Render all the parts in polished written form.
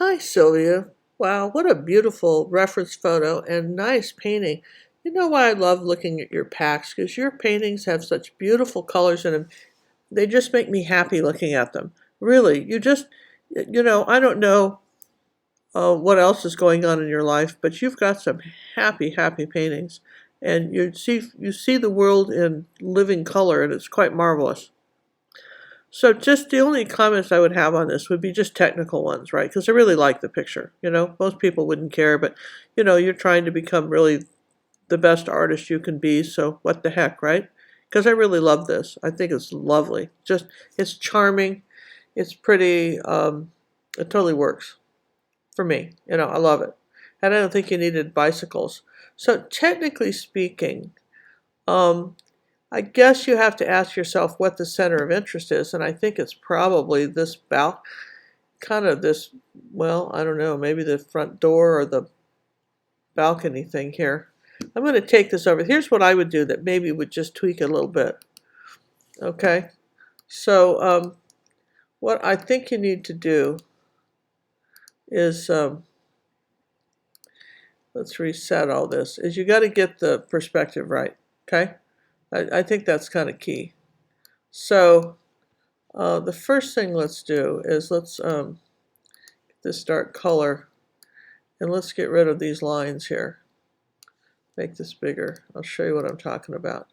Hi, Silvia. Wow, what a beautiful reference photo and nice painting. You know why I love looking at your packs? Because your paintings have such beautiful colors in them. They just make me happy looking at them. Really, I don't know what else is going on in your life, but you've got some happy, happy paintings. And you see the world in living color, and it's quite marvelous. So just the only comments I would have on this would be just technical ones, right? Because I really like the picture. Most people wouldn't care, but you're trying to become really the best artist you can be, so what the heck, right? Because I really love this. I think it's lovely. Just it's charming, it's pretty, it totally works for me. I love it. And I don't think you needed bicycles. So technically speaking, um, I guess you have to ask yourself what the center of interest is, and I think it's probably this kind of this, well, I don't know, maybe the front door or the balcony thing here. I'm going to take this over. Here's what I would do that maybe would just tweak it a little bit. Okay, so what I think you need to do is, let's reset all this, is you got to get the perspective right, okay? I think that's kind of key. So the first thing let's do is let's get this dark color, and let's get rid of these lines here. Make this bigger. I'll show you what I'm talking about.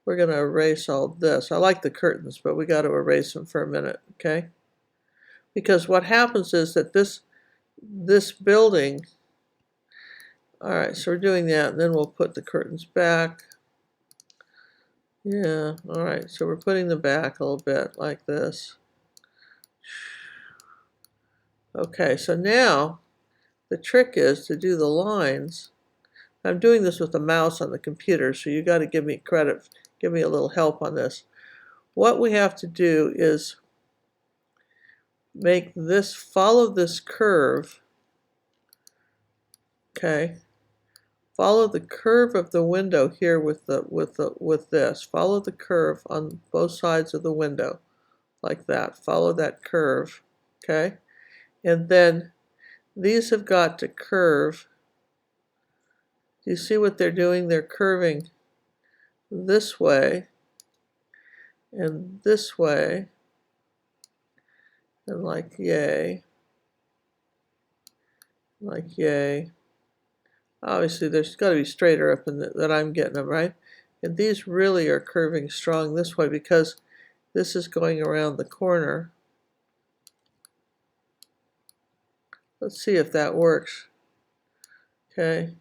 We're going to erase all this. I like the curtains, but we got to erase them for a minute, okay? Because what happens is that this building, all right, so we're doing that, and then we'll put the curtains back. Yeah, all right, so we're putting them back a little bit like this. Okay, so now the trick is to do the lines. I'm doing this with the mouse on the computer, so you got to give me credit, give me a little help on this. What we have to do is make this follow this curve. Okay, follow the curve of the window here with this. Follow the curve on both sides of the window, like that. Follow that curve. Okay, and then these have got to curve. Do you see what they're doing? They're curving this way and this way, and like yay, like yay. Obviously, there's got to be straighter up in that I'm getting them, right? And these really are curving strong this way because this is going around the corner. Let's see if that works. Okay.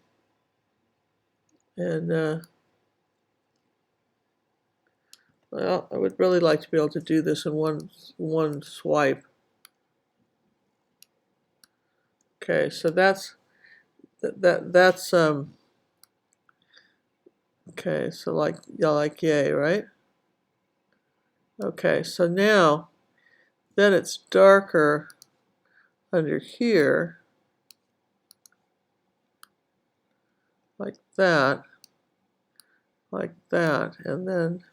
And, well, I would really like to be able to do this in one swipe. Okay, so that's okay, so like yay, right? Okay, so now then it's darker under here, like that, and then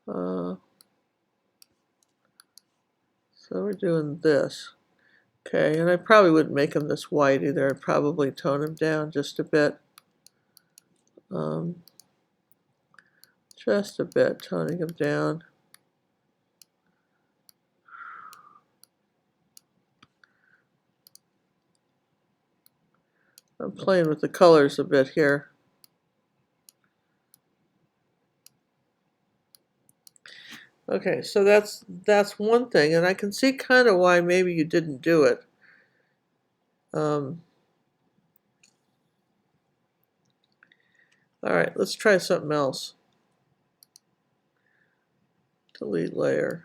so we're doing this. Okay, and I probably wouldn't make them this white either. I'd probably tone them down just a bit. Just a bit, toning them down. I'm playing with the colors a bit here. Okay, so that's one thing, and I can see kind of why maybe you didn't do it. All right, let's try something else. Delete layer.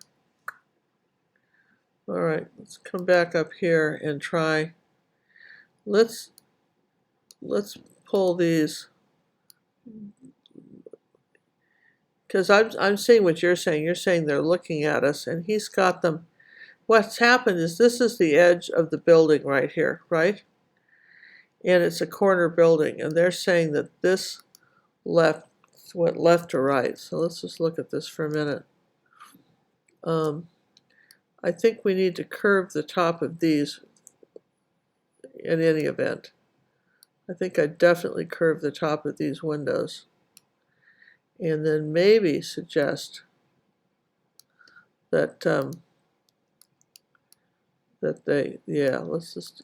All right, let's come back up here and try. Let's pull these, because I'm seeing what you're saying. You're saying they're looking at us, and he's got them. What's happened is this is the edge of the building right here, right? And it's a corner building, and they're saying that this left went left to right. So let's just look at this for a minute. I think we need to curve the top of these in any event. I think I'd definitely curve the top of these windows. And then maybe suggest that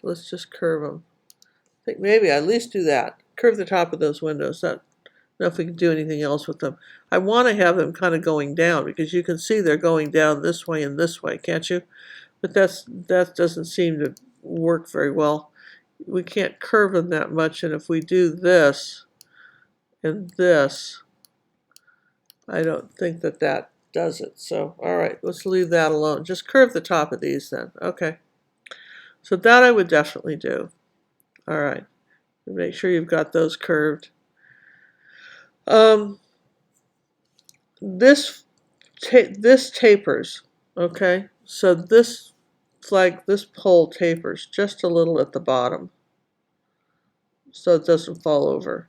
let's just curve them. I think maybe at least do that. Curve the top of those windows. I don't know if we can do anything else with them. I want to have them kind of going down because you can see they're going down this way and this way, can't you? But that doesn't seem to work very well. We can't curve them that much, and if we do this and this, I don't think that does it. So, all right, let's leave that alone. Just curve the top of these then. Okay. So that I would definitely do. All right. Make sure you've got those curved. This tapers, okay? So this pole tapers just a little at the bottom so it doesn't fall over.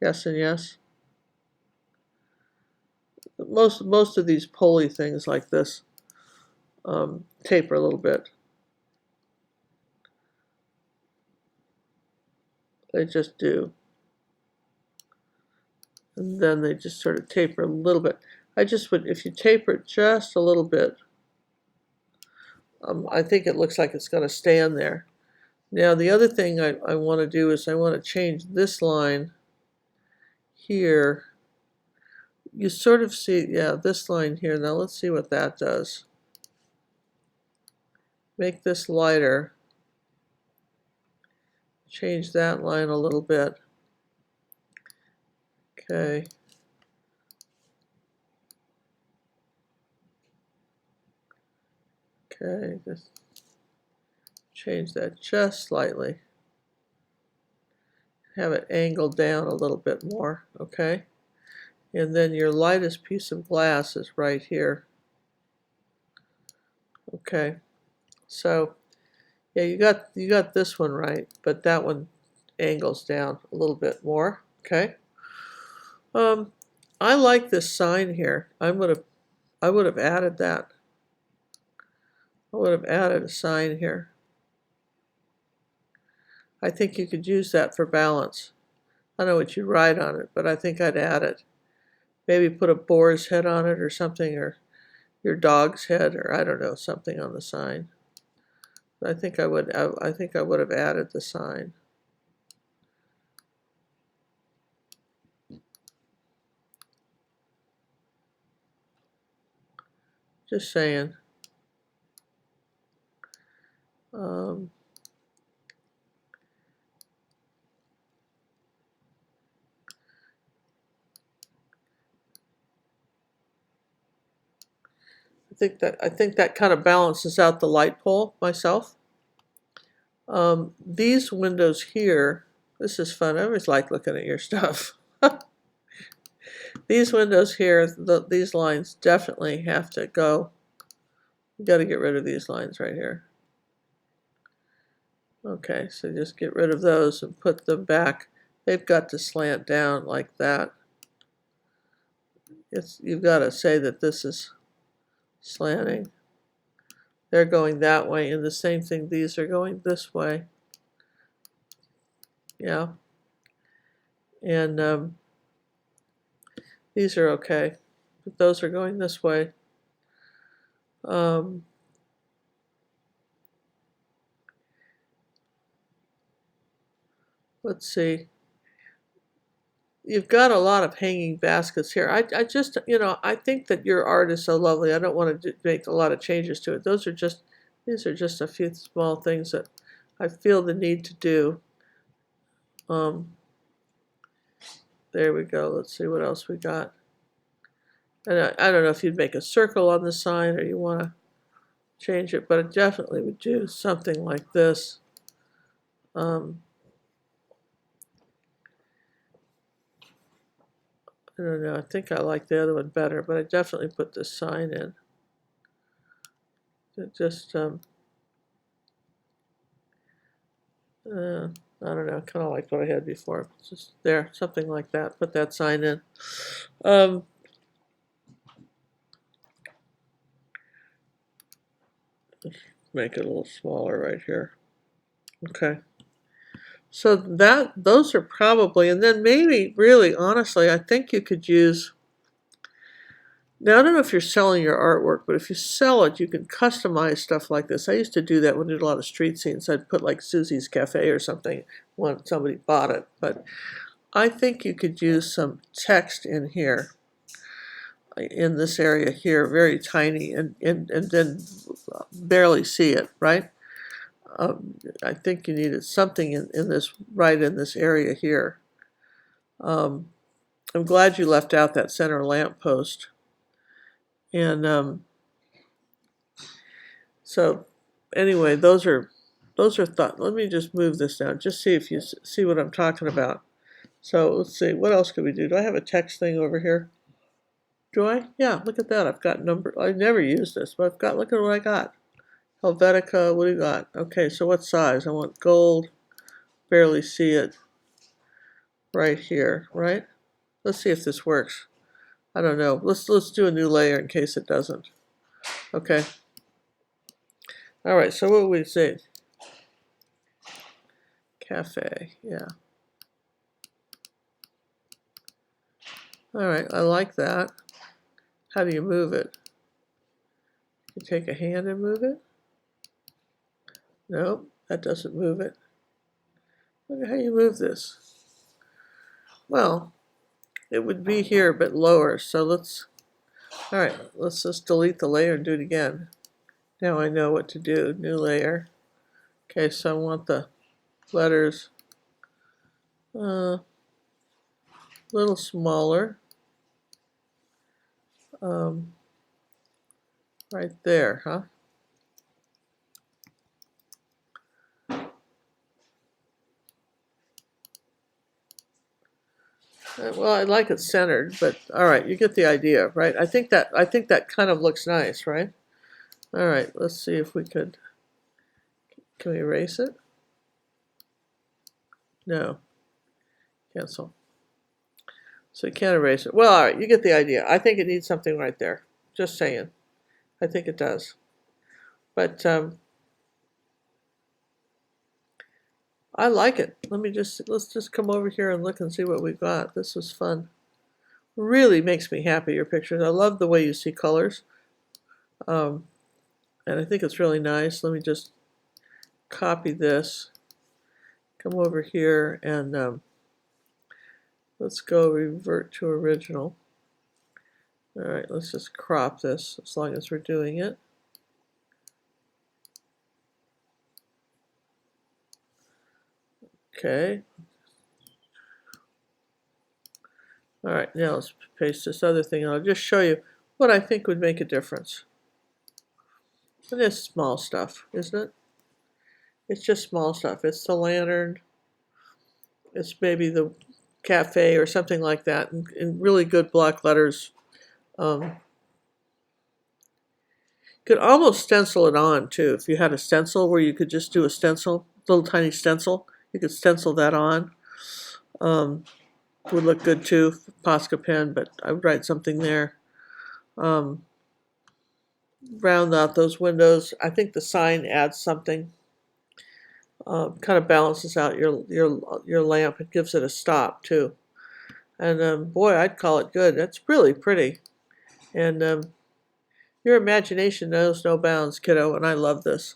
Yes and yes. Most of these pulley things like this taper a little bit. They just do. And then they just sort of taper a little bit. I just would, if you taper it just a little bit, I think it looks like it's going to stand there. Now the other thing I want to do is I want to change this line here. You sort of see, yeah, this line here. Now let's see what that does. Make this lighter. Change that line a little bit. Okay. Okay, just change that just slightly. Have it angled down a little bit more, okay? And then your lightest piece of glass is right here. Okay. So, yeah, you got this one right, but that one angles down a little bit more, okay? I like this sign here. I would have added that. I would have added a sign here. I think you could use that for balance. I don't know what you write on it, but I think I'd add it. Maybe put a boar's head on it or something, or your dog's head, or I don't know, something on the sign. I think I would have added the sign. Just saying. I think that kind of balances out the light pole myself. These windows here, this is fun. I always like looking at your stuff. These windows here, these lines definitely have to go. You got to get rid of these lines right here. Okay, so just get rid of those and put them back. They've got to slant down like that. You've got to say that this is slanting. They're going that way, and the same thing, these are going this way. Yeah. And these are okay, but those are going this way. Let's see. You've got a lot of hanging baskets here. I just, I think that your art is so lovely. I don't want to make a lot of changes to it. These are just a few small things that I feel the need to do. There we go. Let's see what else we got. And I don't know if you'd make a circle on the sign or you want to change it, but I definitely would do something like this. I don't know. I think I like the other one better, but I definitely put this sign in. It just, I don't know. Kind of like what I had before. Just there, something like that. Put that sign in. Make it a little smaller right here. Okay. So those are probably, and then maybe really honestly, I think you could use, now I don't know if you're selling your artwork, but if you sell it, you can customize stuff like this. I used to do that when I did a lot of street scenes. I'd put like Susie's Cafe or something when somebody bought it. But I think you could use some text in here, in this area here, very tiny, and then barely see it, right? I think you needed something in this, right in this area here. I'm glad you left out that center lamp post. And so anyway, those are thought. Let me just move this down, just see if you see what I'm talking about. So let's see, what else could we do? Do I have a text thing over here? Do I? Yeah, look at that. I've got number. I never used this, but I've got, look at what I got. Helvetica, what do you got? Okay, so what size? I want gold. Barely see it right here, right? Let's see if this works. I don't know. Let's do a new layer in case it doesn't. Okay. All right, so what would we say? Cafe, yeah. All right, I like that. How do you move it? You take a hand and move it? Nope, that doesn't move it. Look at how you move this. Well, it would be here but lower, so let's, all right, let's just delete the layer and do it again. Now I know what to do. New layer. Okay, so I want the letters a little smaller. Right there, huh? Well, I like it centered, but all right, you get the idea, right? I think that kind of looks nice, right? All right, let's see if we could. Can we erase it? No. Cancel. So you can't erase it. Well, all right, you get the idea. I think it needs something right there. Just saying. I think it does. But I like it. Let's just come over here and look and see what we've got. This was fun. Really makes me happy, your pictures. I love the way you see colors. And I think it's really nice. Let me just copy this. Come over here and let's go revert to original. All right, let's just crop this as long as we're doing it. Okay. All right, now let's paste this other thing, and I'll just show you what I think would make a difference. And it's small stuff, isn't it? It's just small stuff. It's the lantern. It's maybe the cafe or something like that, in really good block letters. Could almost stencil it on too. If you had a stencil where you could just do a stencil, little tiny stencil, you could stencil that on. Would look good too, Posca pen, but I would write something there. Round out those windows. I think the sign adds something. Kind of balances out your lamp. It gives it a stop too. And boy, I'd call it good. That's really pretty. And your imagination knows no bounds, kiddo, and I love this.